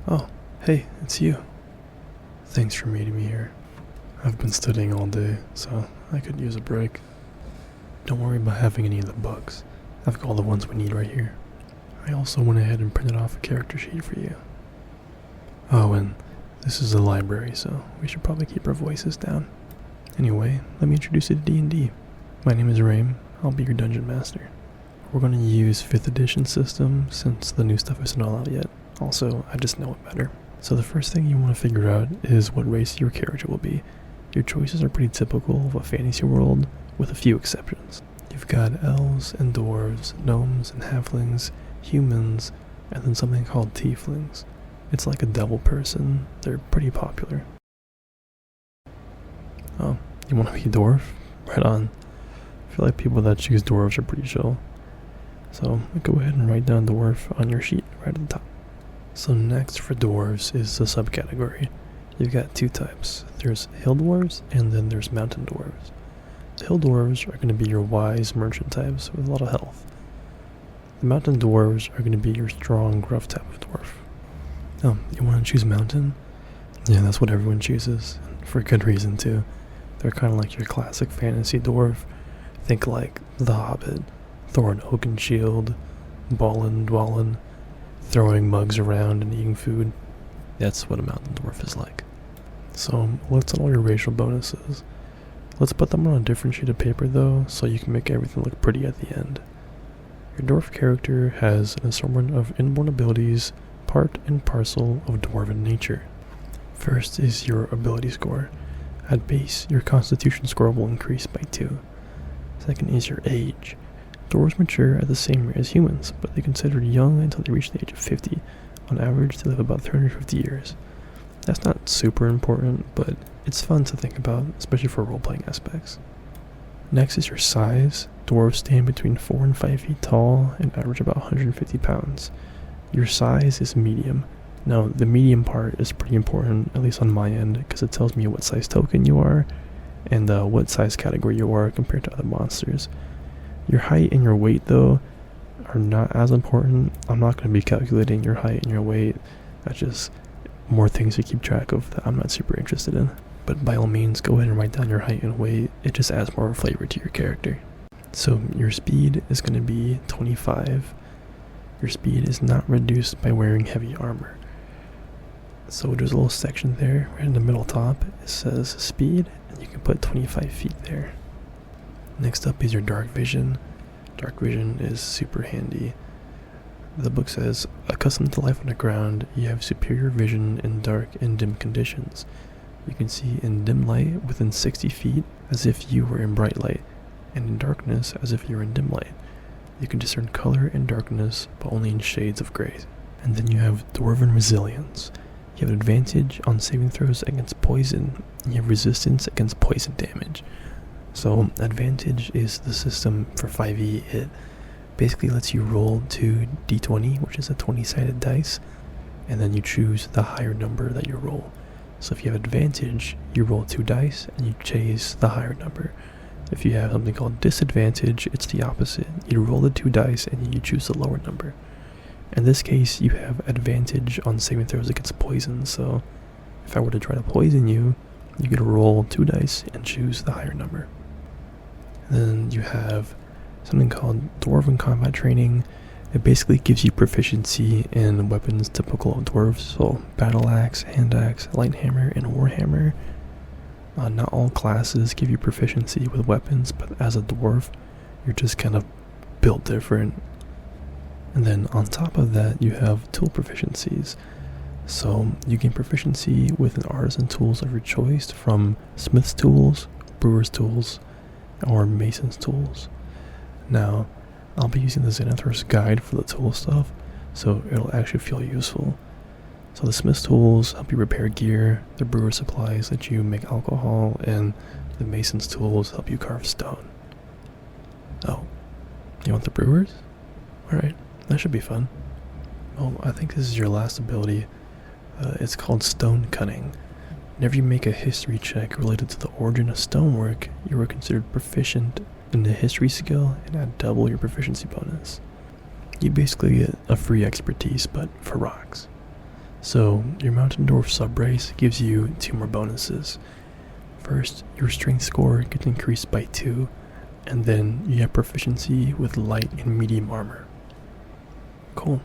Oh, hey, it's you. Thanks for meeting me here. I've been studying all day, so I could use a break. Don't worry about having any of the books. I've got all the ones we need right here. I also went ahead and printed off a character sheet for you. Oh, and this is the library, so we should probably keep our voices down. Anyway, let me introduce you to D&D. My name is Raim. I'll be your dungeon master. We're going to use 5th edition system since the new stuff isn't all out yet. Also, I just know it better. So the first thing you want to figure out is what race your character will be. Your choices are pretty typical of a fantasy world, with a few exceptions. You've got elves and dwarves, gnomes and halflings, humans, and then something called tieflings. It's like a devil person. They're pretty popular. Oh, you want to be a dwarf? Right on. I feel like people that choose dwarves are pretty chill. So go ahead and write down dwarf on your sheet right at the top. So next for dwarves is the subcategory. You've got two types. There's hill dwarves and then there's mountain dwarves. The hill dwarves are going to be your wise merchant types with a lot of health. The mountain dwarves are going to be your strong, gruff type of dwarf. Oh, you want to choose mountain? Yeah, that's what everyone chooses, and for good reason too. They're kind of like your classic fantasy dwarf. Think like The Hobbit, Thor and Oaken Shield, Balin, Dwalin, throwing mugs around and eating food. That's what a mountain dwarf is like. So let's add all your racial bonuses. Let's put them on a different sheet of paper though, so you can make everything look pretty at the end. Your dwarf character has an assortment of inborn abilities, part and parcel of dwarven nature. First is your ability score. At base, your constitution score will increase by 2. Second is your age. Dwarves mature at the same rate as humans, but they're considered young until they reach the age of 50. On average, they live about 350 years. That's not super important, but it's fun to think about, especially for role-playing aspects. Next is your size. Dwarves stand between 4 and 5 feet tall and average about 150 pounds. Your size is medium. Now, the medium part is pretty important, at least on my end, because it tells me what size token you are and what size category you are compared to other monsters. Your height and your weight, though, are not as important. I'm not going to be calculating your height and your weight. That's just more things to keep track of that I'm not super interested in. But by all means, go ahead and write down your height and weight. It just adds more flavor to your character. So your speed is going to be 25. Your speed is not reduced by wearing heavy armor. So there's a little section there, right in the middle top. It says speed, and you can put 25 feet there. Next up is your dark vision. Dark vision is super handy. The book says, accustomed to life underground, you have superior vision in dark and dim conditions. You can see in dim light within 60 feet as if you were in bright light, and in darkness as if you were in dim light. You can discern color in darkness, but only in shades of gray. And then you have Dwarven Resilience. You have an advantage on saving throws against poison, and you have resistance against poison damage. So advantage is the system for 5e. It basically lets you roll 2 d20, which is a 20-sided dice, and then you choose the higher number that you roll. So if you have advantage, you roll 2 dice and you chase the higher number. If you have something called disadvantage, it's the opposite. You roll the 2 dice and you choose the lower number. In this case, you have advantage on saving throws against poison, so if I were to try to poison you, you get to roll 2 dice and choose the higher number. Then you have something called Dwarven Combat Training. It basically gives you proficiency in weapons typical of dwarves, so battle axe, hand axe, light hammer, and warhammer. Not all classes give you proficiency with weapons, but as a dwarf, you're just kind of built different. And then on top of that, you have tool proficiencies. So you gain proficiency with an artisan tools of your choice from smith's tools, brewer's tools, or mason's tools. Now, I'll be using the Xanathar's guide for the tool stuff, so it'll actually feel useful. So the smith's tools help you repair gear, the brewer's supplies let you make alcohol, and the mason's tools help you carve stone. Oh, you want the brewers? Alright, that should be fun. Oh, I think this is your last ability. It's called Stone Cutting. Whenever you make a history check related to the origin of stonework, you are considered proficient in the history skill and add double your proficiency bonus. You basically get a free expertise, but for rocks. So your Mountain Dwarf sub-race gives you 2 more bonuses. First, your strength score gets increased by 2, and then you have proficiency with light and medium armor. Cool.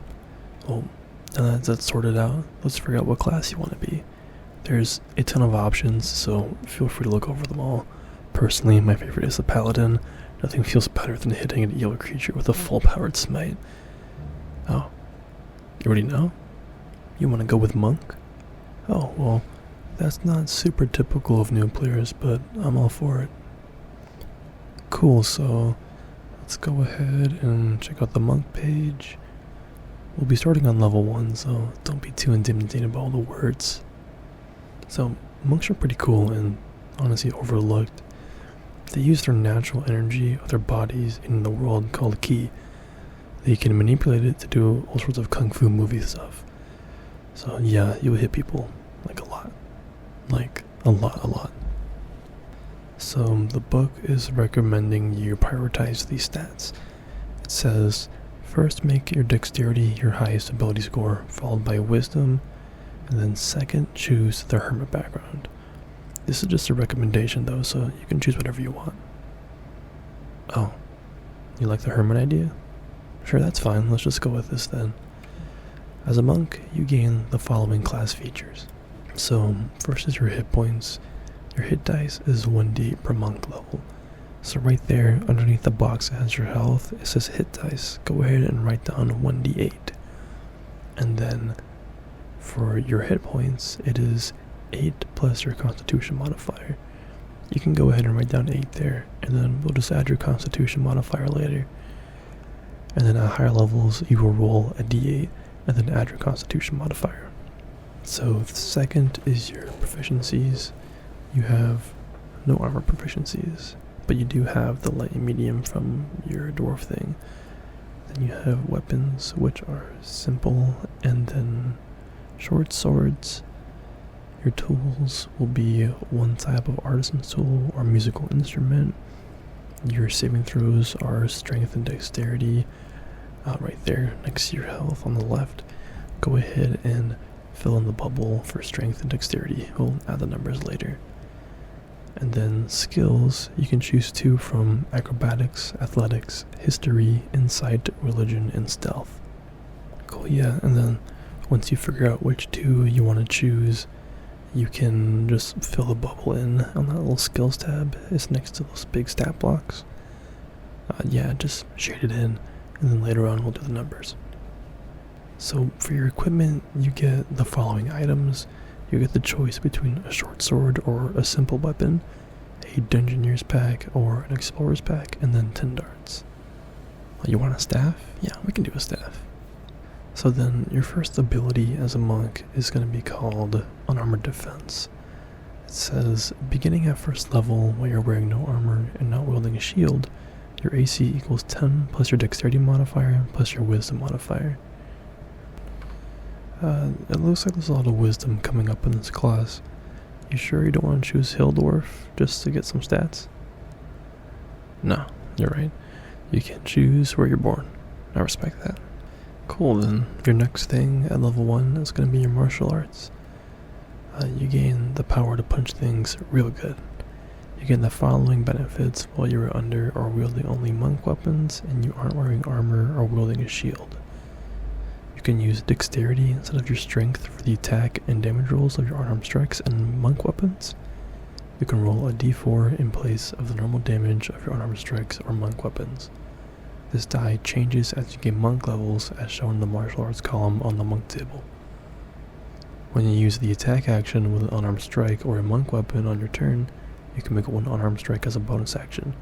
Well, now that's sorted out, let's figure out what class you want to be. There's a ton of options, so feel free to look over them all. Personally, my favorite is the Paladin. Nothing feels better than hitting an evil creature with a full-powered smite. Oh, you already know? You want to go with Monk? Oh, well, that's not super typical of new players, but I'm all for it. Cool, so let's go ahead and check out the Monk page. We'll be starting on level 1, so don't be too intimidated by all the words. So, monks are pretty cool and honestly overlooked. They use their natural energy of their bodies in the world called Ki. They can manipulate it to do all sorts of kung fu movie stuff. So yeah, you'll hit people, like a lot. Like, a lot. So the book is recommending you prioritize these stats. It says, first make your dexterity your highest ability score, followed by wisdom, and then second choose the hermit background. This is just a recommendation though, so you can choose whatever you want. Oh, you like the hermit idea? Sure, that's fine, let's just go with this then. As a monk, you gain the following class features. So, first is your hit points. Your hit dice is 1d8 per monk level. So right there, underneath the box that has your health, it says hit dice. Go ahead and write down 1d8. And then, for your hit points, it is 8 plus your constitution modifier. You can go ahead and write down 8 there, and then we'll just add your constitution modifier later. And then at higher levels, you will roll a d8, and then add your constitution modifier. So the second is your proficiencies. You have no armor proficiencies, but you do have the light and medium from your dwarf thing. Then you have weapons, which are simple, and then short swords. Your tools will be one type of artisan's tool or musical instrument. Your saving throws are strength and dexterity. Right there next to your health on the left. Go ahead and fill in the bubble for strength and dexterity. We'll add the numbers later. And then skills, you can choose 2 from acrobatics, athletics, history, insight, religion, and stealth. Cool, yeah, and then once you figure out which 2 you want to choose, you can just fill the bubble in on that little skills tab. It's next to those big stat blocks. Yeah, just shade it in, and then later on we'll do the numbers. So for your equipment, you get the following items. You get the choice between a short sword or a simple weapon, a dungeoneer's pack or an explorer's pack, and then 10 darts. You want a staff? Yeah, we can do a staff. So then your first ability as a monk is going to be called Unarmored Defense. It says, beginning at first level while you're wearing no armor and not wielding a shield, your AC equals 10 plus your dexterity modifier plus your wisdom modifier. It looks like there's a lot of wisdom coming up in this class. You sure you don't want to choose Hill Dwarf just to get some stats? No, you're right. You can choose where you're born. I respect that. Cool, then your next thing at level 1 is going to be your martial arts. You gain the power to punch things real good. You gain the following benefits while you are under or wielding only monk weapons and you aren't wearing armor or wielding a shield. You can use dexterity instead of your strength for the attack and damage rolls of your unarmed strikes and monk weapons. You can roll a d4 in place of the normal damage of your unarmed strikes or monk weapons. This die changes as you gain monk levels as shown in the martial arts column on the monk table. When you use the attack action with an unarmed strike or a monk weapon on your turn, you can make one unarmed strike as a bonus action.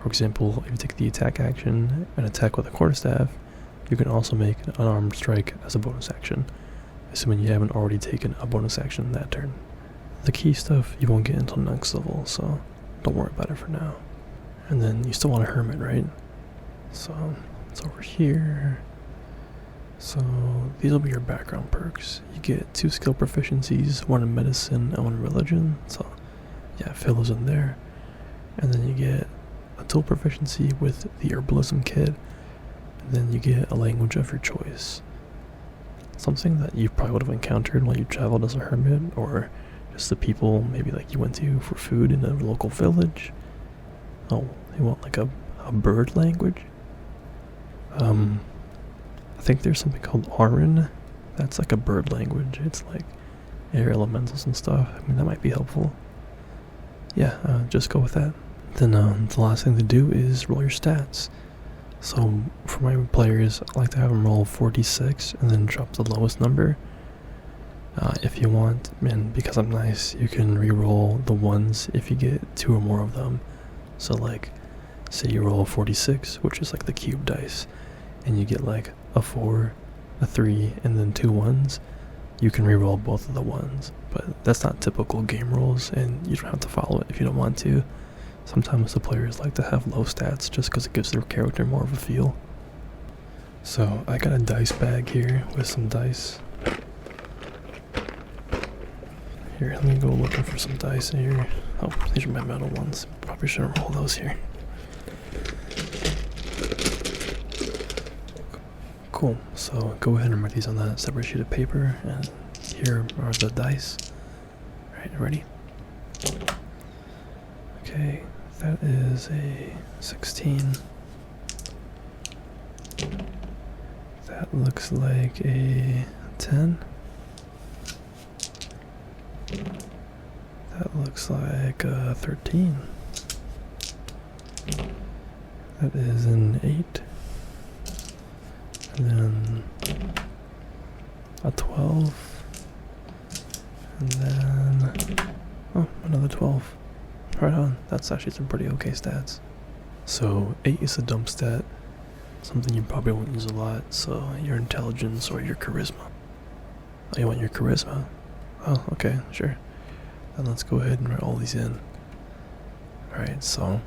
For example, if you take the attack action and attack with a quarterstaff, you can also make an unarmed strike as a bonus action, assuming you haven't already taken a bonus action that turn. The key stuff you won't get until next level, so don't worry about it for now. And then you still want a hermit, right? So it's over here. So these will be your background perks. You get 2 skill proficiencies, 1 in medicine and 1 in religion. So yeah, fill those in there. And then you get a tool proficiency with the herbalism kit. And then you get a language of your choice. something that you probably would have encountered while you traveled as a hermit, or just the people maybe like you went to for food in a local village. Oh, you want like a bird language? I think there's something called Arin. That's like a bird language. It's like air elementals and stuff. I mean, that might be helpful. Yeah, just go with that. Then the last thing to do is roll your stats. So for my players, I like to have them roll 46 and then drop the lowest number. If you want, and because I'm nice, you can re-roll the ones if you get 2 or more of them. So like, say you roll 46, which is like the cube dice, and you get like a 4, a 3, and then 2 ones, you can re-roll both of the ones. But that's not typical game rules, and you don't have to follow it if you don't want to. Sometimes the players like to have low stats just because it gives their character more of a feel. So I got a dice bag here with some dice. Here, let me go looking for some dice here. Oh, these are my metal ones. Probably shouldn't roll those here. Cool, so go ahead and write these on that separate sheet of paper, and here are the dice. Alright, ready? Okay, that is a 16. That looks like a 10. That looks like a 13. That is an 8. And then a 12. And then, oh, another 12. Right on. That's actually some pretty okay stats. So 8 is a dump stat, something you probably won't use a lot, so your intelligence or your charisma. Oh, you want your charisma? Oh, okay, sure. Then let's go ahead and write all these in. Alright, so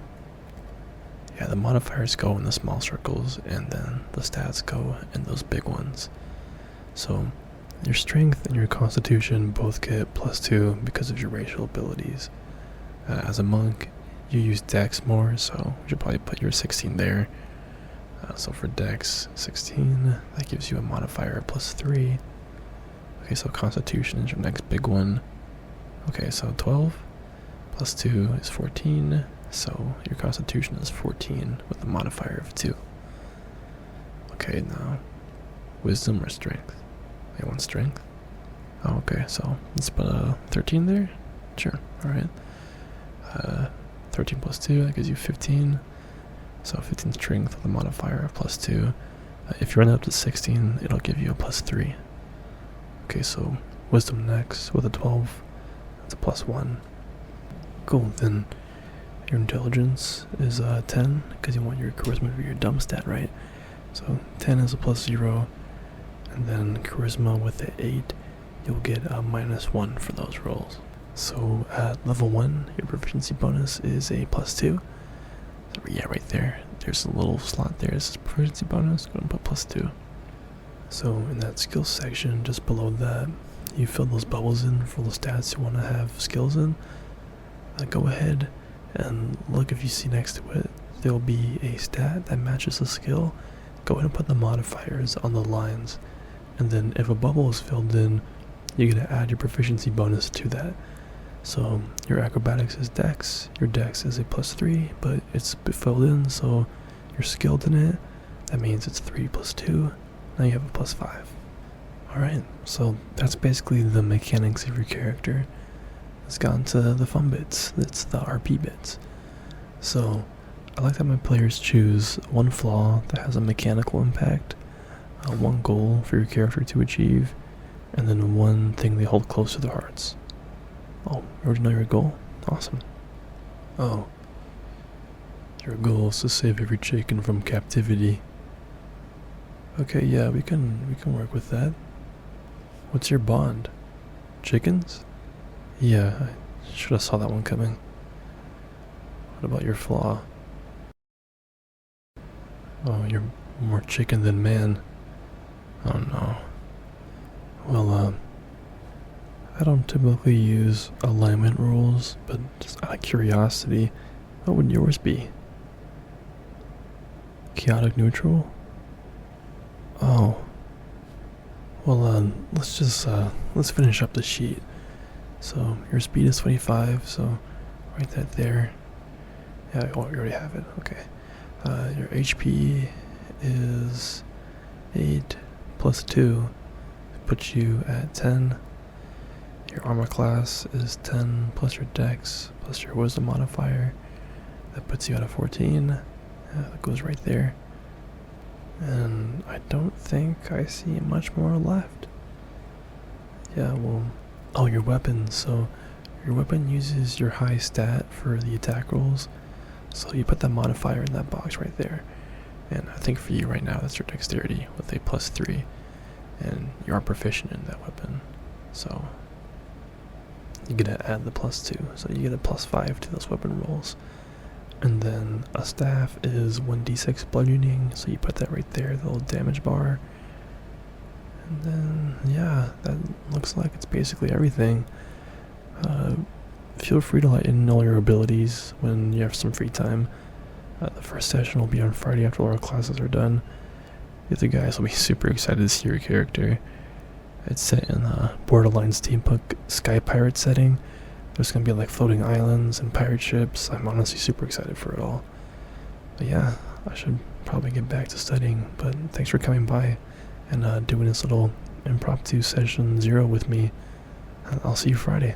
yeah, the modifiers go in the small circles, and then the stats go in those big ones. So your strength and your constitution both get +2 because of your racial abilities. As a monk, you use dex more, so you should probably put your 16 there. So for dex 16, that gives you a modifier of +3. Okay, so constitution is your next big one. Okay, so 12 plus 2 is 14, so your constitution is 14 with a modifier of 2. Okay, now wisdom or strength? I want strength. Oh, okay, so let's put a 13 there. Sure, alright. 13 plus 2, that gives you 15. So 15 strength with a modifier of +2. If you run it up to 16, it'll give you a +3. Okay, so wisdom next with a 12. That's a +1. Cool, then your intelligence is 10, because you want your charisma to be your dumb stat, right? So 10 is a +0, and then charisma with the 8, you'll get a -1 for those rolls. So at level 1, your proficiency bonus is a +2. So yeah, right there. There's a little slot there. This is proficiency bonus. Go and put +2. So in that skills section, just below that, you fill those bubbles in for the stats you want to have skills in. Go ahead and look if you see next to it. There'll be a stat that matches the skill. Go ahead and put the modifiers on the lines. And then if a bubble is filled in, you're going to add your proficiency bonus to that. So your acrobatics is dex, your dex is a +3, but it's filled in, so you're skilled in it. That means it's 3 + 2, now you have a +5. Alright, so that's basically the mechanics of your character. Let's get on to the fun bits. It's the RP bits. So I like that my players choose one flaw that has a mechanical impact, one goal for your character to achieve, and then one thing they hold close to their hearts. Oh, you already know your goal? Awesome. Oh. Your goal is to save every chicken from captivity. Okay, yeah, we can work with that. What's your bond? Chickens? Yeah, I should have saw that one coming. What about your flaw? Oh, you're more chicken than man. Oh no. Well, I don't typically use alignment rules, but just out of curiosity, what would yours be? Chaotic neutral? Oh. Well, let's finish up the sheet. So your speed is 25, so write that there. Yeah, oh, you already have it. Okay. Your HP is 8 plus 2 puts you at 10. Your armor class is 10 plus your dex plus your wisdom modifier. That puts you at a 14. That goes right there. And I don't think I see much more left. Yeah, well, oh, your weapon. So your weapon uses your high stat for the attack rolls. So you put that modifier in that box right there. And I think for you right now, that's your dexterity with a +3. And you are proficient in that weapon. So you get to add the +2. So you get a +5 to those weapon rolls. And then a staff is 1d6 bludgeoning. So you put that right there, the little damage bar. And then, yeah, that looks like it's basically everything. Feel free to let in all your abilities when you have some free time. The first session will be on Friday after all our classes are done. The other guys will be super excited to see your character. It's set in Borderlands steampunk sky pirate setting. There's going to be like floating islands and pirate ships. I'm honestly super excited for it all. But yeah, I should probably get back to studying. But thanks for coming by and doing this little impromptu session 0 with me. I'll see you Friday.